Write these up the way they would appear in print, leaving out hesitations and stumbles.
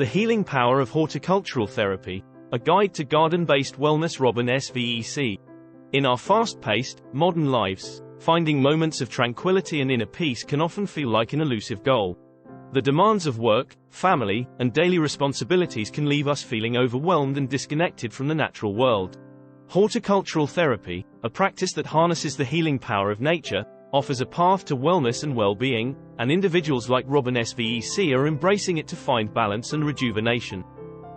The Healing Power of Horticultural Therapy, a guide to garden-based wellness. Robin Svec. In our fast-paced, modern lives, finding moments of tranquility and inner peace can often feel like an elusive goal. The demands of work, family, and daily responsibilities can leave us feeling overwhelmed and disconnected from the natural world. Horticultural therapy, a practice that harnesses the healing power of nature, offers a path to wellness and well-being, and individuals like Robin Svec are embracing it to find balance and rejuvenation.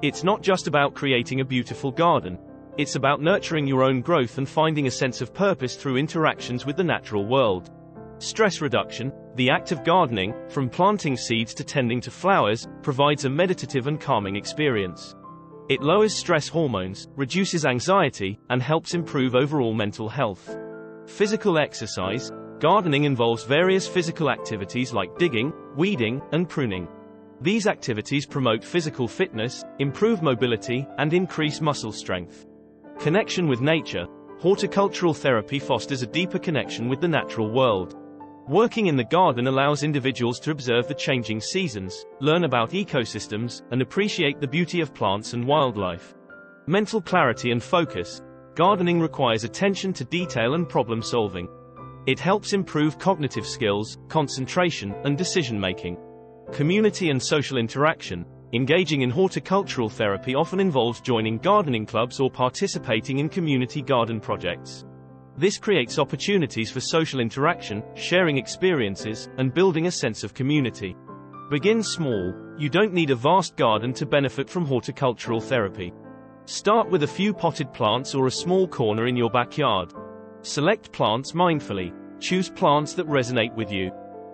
It's not just about creating a beautiful garden. It's about nurturing your own growth and finding a sense of purpose through interactions with the natural world. Stress reduction, the act of gardening, from planting seeds to tending to flowers, provides a meditative and calming experience. It lowers stress hormones, reduces anxiety, and helps improve overall mental health. Physical exercise. Gardening involves various physical activities like digging, weeding, and pruning. These activities promote physical fitness, improve mobility, and increase muscle strength. Connection with nature. Horticultural therapy fosters a deeper connection with the natural world. Working in the garden allows individuals to observe the changing seasons, learn about ecosystems, and appreciate the beauty of plants and wildlife. Mental clarity and focus. Gardening requires attention to detail and problem solving. It helps improve cognitive skills, concentration, and decision-making. Community and social interaction. Engaging in horticultural therapy often involves joining gardening clubs or participating in community garden projects. This creates opportunities for social interaction, sharing experiences, and building a sense of community. Begin small. You don't need a vast garden to benefit from horticultural therapy. Start with a few potted plants or a small corner in your backyard. Select plants mindfully. Choose plants that resonate with you.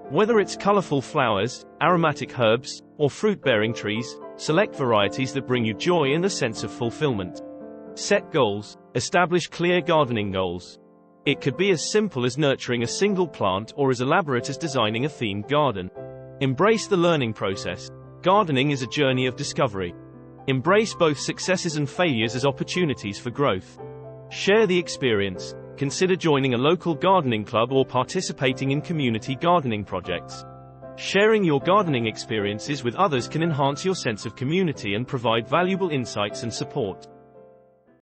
Whether it's colorful flowers, aromatic herbs, or fruit-bearing trees, select varieties that bring you joy and a sense of fulfillment. Set goals. Establish clear gardening goals. It could be as simple as nurturing a single plant or as elaborate as designing a themed garden. Embrace the learning process. Gardening is a journey of discovery. Embrace both successes and failures as opportunities for growth. Share the experience. Consider joining a local gardening club or participating in community gardening projects. Sharing your gardening experiences with others can enhance your sense of community and provide valuable insights and support.